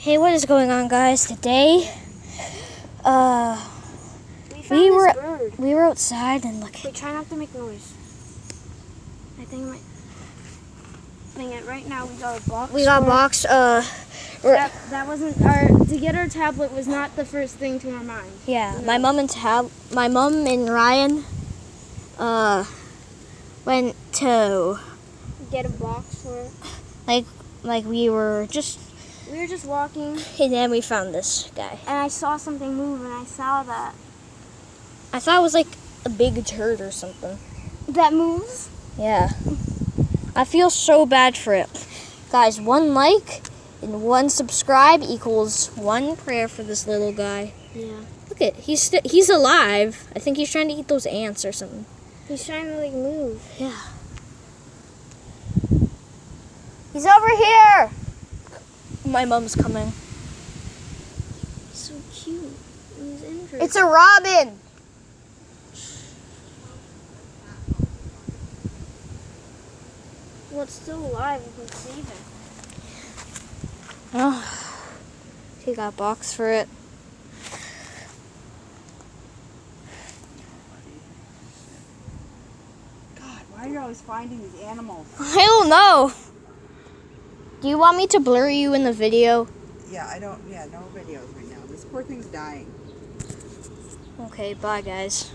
Hey, what is going on, guys? Today, we were bird. we were outside and look. Wait, try not to make noise. I think it might. Dang it! Right now we got a box. We got a box. That wasn't our. To get our tablet was not the first thing to our mind. Yeah, No. my mom and Ryan, went to Get a box for it. like we were just, We were just walking, and then we found this guy. and I saw something move, and I saw that. I thought it was like a big turd or something. That moves. Yeah. I feel so bad for it. Guys, 1 like and 1 subscribe equals 1 prayer for this little guy. Yeah. Look at, he's alive. I think he's trying to eat those ants or something. He's trying to move. Yeah. He's over here. My mom's coming. So cute. He's injured. It's a robin. Well, it's still alive. We can save it. Oh, he got a box for it. God, why are you always finding these animals? I don't know. Do you want me to blur you in the video? Yeah, no videos right now. This poor thing's dying. Okay, bye guys.